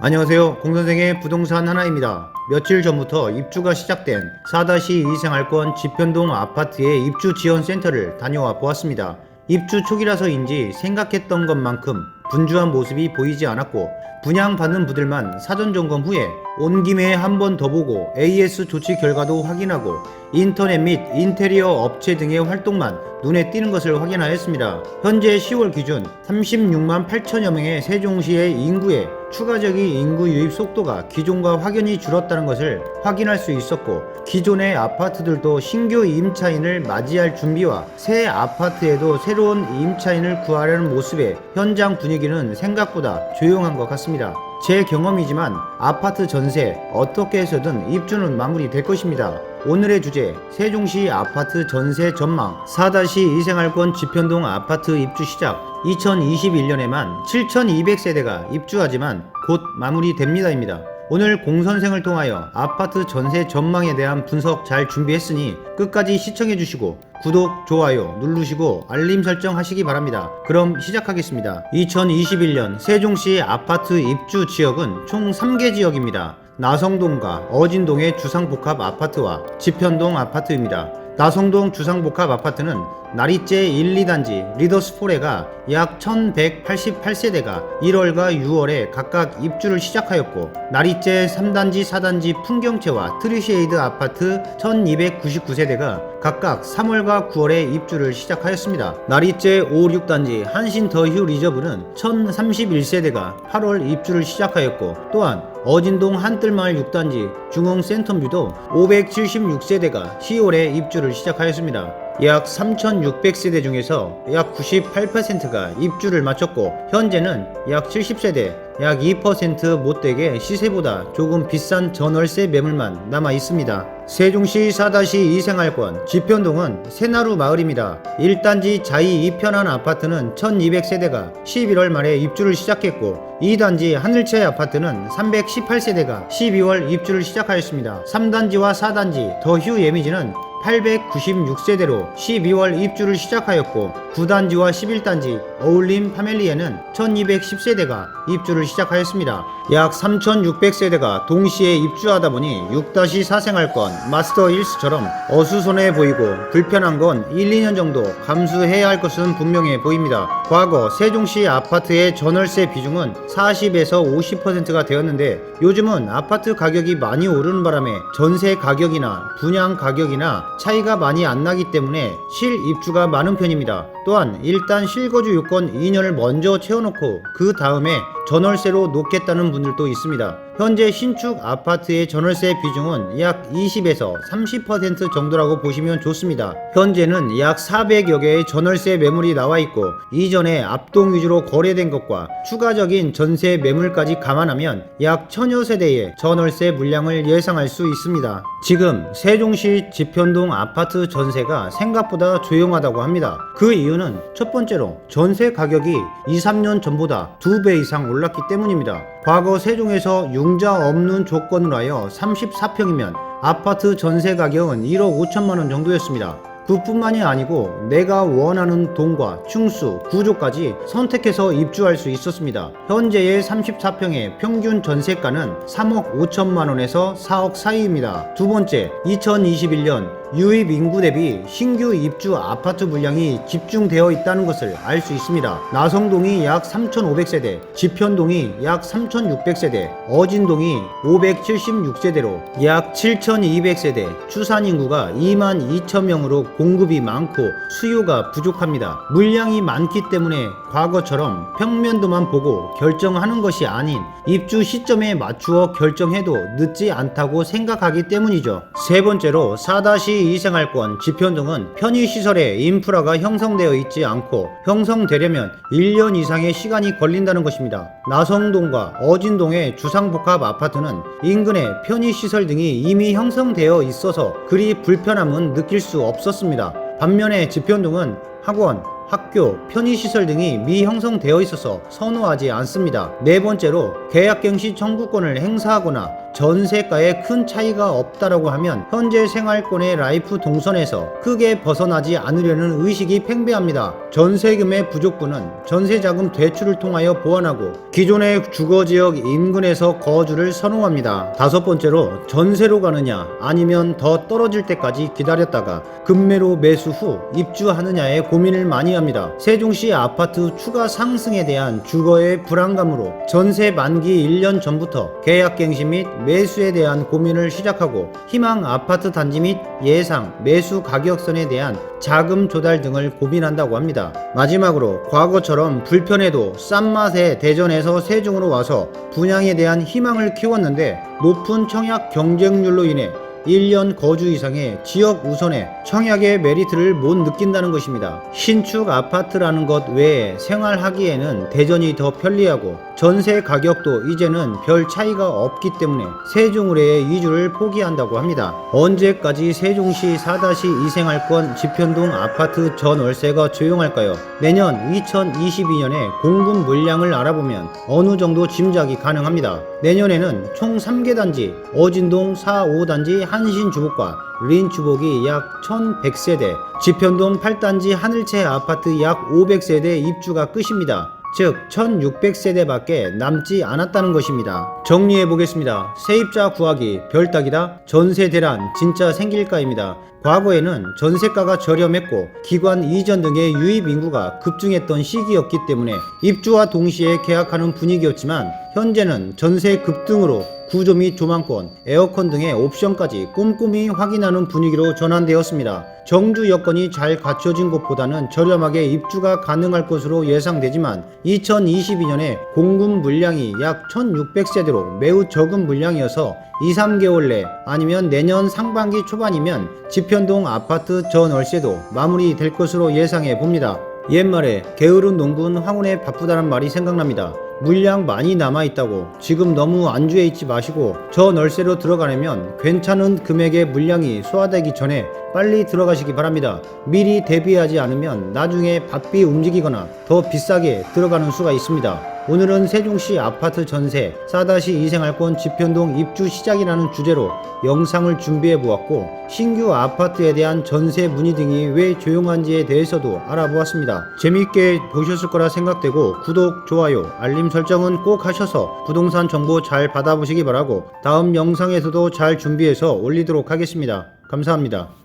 안녕하세요. 공선생의 부동산 하나입니다. 며칠 전부터 입주가 시작된 4-2 생활권 지편동 아파트의 입주 지원 센터를 다녀와 보았습니다. 입주 초기라서인지 생각했던 것만큼 분주한 모습이 보이지 않았고, 분양받는 분들만 사전 점검 후에 온 김에 한 번 더 보고 AS 조치 결과도 확인하고 인터넷 및 인테리어 업체 등의 활동만 눈에 띄는 것을 확인하였습니다. 현재 10월 기준 36만 8천여 명의 세종시의 인구에 추가적인 인구 유입 속도가 기존과 확연히 줄었다는 것을 확인할 수 있었고, 기존의 아파트들도 신규 임차인을 맞이할 준비와 새 아파트에도 새로운 임차인을 구하려는 모습에 현장 분위기는 생각보다 조용한 것 같습니다. 제 경험이지만 아파트 전세 어떻게 해서든 입주는 마무리될 것입니다. 오늘의 주제, 세종시 아파트 전세 전망. 4-2 생활권 지편동 아파트 입주 시작. 2021년에만 7,200세대가 입주하지만 곧 마무리됩니다입니다. 오늘 공선생을 통하여 아파트 전세 전망에 대한 분석 잘 준비했으니 끝까지 시청해주시고 구독, 좋아요 누르시고 알림 설정 하시기 바랍니다. 그럼 시작하겠습니다. 2021년 세종시 아파트 입주 지역은 총 3개 지역입니다. 나성동과 어진동의 주상복합 아파트와 지편동 아파트입니다. 나성동 주상복합 아파트는 나리째 1, 2단지 리더스포레가 약 1188세대가 1월과 6월에 각각 입주를 시작하였고, 나리째 3단지 4단지 풍경채와 트리쉐이드 아파트 1299세대가 각각 3월과 9월에 입주를 시작하였습니다. 나리째 5, 6단지 한신 더휴 리저브는 1031세대가 8월 입주를 시작하였고, 또한 어진동 한뜰마을 6단지 중흥 센텀뷰도 576세대가 10월에 입주를 시작하였습니다. 약 3,600세대 중에서 약 98%가 입주를 마쳤고, 현재는 약 70세대, 약 2% 못되게 시세보다 조금 비싼 전월세 매물만 남아 있습니다. 세종시 4-2 생활권 지편동은 새나루 마을입니다. 1단지 자이 2편한 아파트는 1200세대가 11월 말에 입주를 시작했고, 2단지 하늘채 아파트는 318세대가 12월 입주를 시작하였습니다. 3단지와 4단지 더휴 예미지는 896세대로 12월 입주를 시작하였고, 9단지와 11단지 어울림 파멜리에는 1210세대가 입주를 시작하였습니다. 약 3600세대가 동시에 입주하다 보니 6-4 생활권 마스터 1스처럼 어수선해 보이고 불편한 건 1, 2년 정도 감수해야 할 것은 분명해 보입니다. 과거 세종시 아파트의 전월세 비중은 40에서 50%가 되었는데, 요즘은 아파트 가격이 많이 오르는 바람에 전세 가격이나 분양 가격이나 차이가 많이 안 나기 때문에 실입주가 많은 편입니다. 또한 일단 실거주 요건 2년을 먼저 채워놓고 그 다음에 전월세로 놓겠다는 분들도 있습니다. 현재 신축 아파트의 전월세 비중은 약 20에서 30% 정도라고 보시면 좋습니다. 현재는 약 400여 개의 전월세 매물이 나와 있고, 이전에 압동 위주로 거래된 것과 추가적인 전세 매물까지 감안하면 약 1000여 세대의 전월세 물량을 예상할 수 있습니다. 지금 세종시 지편동 아파트 전세가 생각보다 조용하다고 합니다. 그 이유는 첫 번째로 전세 가격이 2, 3년 전보다 2배 이상 올랐기 때문입니다. 과거 세종에서 융자 없는 조건으로 하여 34평이면 아파트 전세 가격은 1억 5천만원 정도였습니다. 그뿐만이 아니고 내가 원하는 동과 충수, 구조까지 선택해서 입주할 수 있었습니다. 현재의 34평의 평균 전세가는 3억 5천만원에서 4억 사이입니다. 두 번째, 2021년 유입 인구 대비 신규 입주 아파트 물량이 집중되어 있다는 것을 알 수 있습니다. 나성동이 약 3,500세대, 지편동이 약 3,600세대, 어진동이 576세대로 약 7,200세대, 추산 인구가 22,000명으로 공급이 많고 수요가 부족합니다. 물량이 많기 때문에 과거처럼 평면도만 보고 결정하는 것이 아닌 입주 시점에 맞추어 결정해도 늦지 않다고 생각하기 때문이죠. 세 번째로 4-2 생활권 지편동은 편의시설에 인프라가 형성되어 있지 않고 형성되려면 1년 이상의 시간이 걸린다는 것입니다. 나성동과 어진동의 주상복합 아파트는 인근에 편의시설 등이 이미 형성되어 있어서 그리 불편함은 느낄 수 없었습니다. 반면에 지편동은 학원, 학교, 편의시설 등이 미형성되어 있어서 선호하지 않습니다. 네 번째로 계약갱시 청구권을 행사하거나 전세가에 큰 차이가 없다라고 하면 현재 생활권의 라이프 동선에서 크게 벗어나지 않으려는 의식이 팽배합니다. 전세금의 부족분은 전세자금 대출을 통하여 보완하고 기존의 주거지역 인근에서 거주를 선호합니다. 다섯 번째로 전세로 가느냐 아니면 더 떨어질 때까지 기다렸다가 급매로 매수 후 입주하느냐에 고민을 많이 합니다. 세종시 아파트 추가 상승에 대한 주거의 불안감으로 전세 만기 1년 전부터 계약갱신 및 매수에 대한 고민을 시작하고 희망 아파트 단지 및 예상 매수 가격선에 대한 자금 조달 등을 고민한다고 합니다. 마지막으로 과거처럼 불편해도 싼 맛에 대전에서 세종으로 와서 분양에 대한 희망을 키웠는데 높은 청약 경쟁률로 인해 1년 거주 이상의 지역 우선의 청약의 메리트를 못 느낀다는 것입니다. 신축 아파트라는 것 외에 생활하기에는 대전이 더 편리하고 전세 가격도 이제는 별 차이가 없기 때문에 세종을의 이주를 포기한다고 합니다. 언제까지 세종시 4-2 생활권 지편동 아파트 전월세가 조용할까요? 내년 2022년에 공급 물량을 알아보면 어느 정도 짐작이 가능합니다. 내년에는 총 3개 단지, 어진동 4, 5단지 한신주복과 린주복이 약 1100세대, 지편동 8단지 하늘채 아파트 약 500세대 입주가 끝입니다. 즉 1600세대밖에 남지 않았다는 것입니다. 정리해 보겠습니다. 세입자 구하기 별따기다. 전세 대란 진짜 생길까입니다. 과거에는 전세가가 저렴했고 기관 이전 등의 유입 인구가 급증했던 시기였기 때문에 입주와 동시에 계약하는 분위기였지만 현재는 전세 급등으로 구조 및 조망권, 에어컨 등의 옵션까지 꼼꼼히 확인하는 분위기로 전환되었습니다. 정주 여건이 잘 갖춰진 곳보다는 저렴하게 입주가 가능할 것으로 예상되지만 2022년에 공급 물량이 약 1600세대로 매우 적은 물량이어서 2-3개월 내 아니면 내년 상반기 초반이면 지편동 아파트 전월세도 마무리될 것으로 예상해 봅니다. 옛말에 게으른 농부는 황혼에 바쁘다는 말이 생각납니다. 물량 많이 남아있다고 지금 너무 안주해 있지 마시고 전월세로 들어가려면 괜찮은 금액의 물량이 소화되기 전에 빨리 들어가시기 바랍니다. 미리 대비하지 않으면 나중에 바삐 움직이거나 더 비싸게 들어가는 수가 있습니다. 오늘은 세종시 아파트 전세 4-2 생활권 지편동 입주 시작이라는 주제로 영상을 준비해 보았고 신규 아파트에 대한 전세 문의 등이 왜 조용한지에 대해서도 알아보았습니다. 재미있게 보셨을 거라 생각되고 구독, 좋아요, 알림 설정은 꼭 하셔서 부동산 정보 잘 받아보시기 바라고 다음 영상에서도 잘 준비해서 올리도록 하겠습니다. 감사합니다.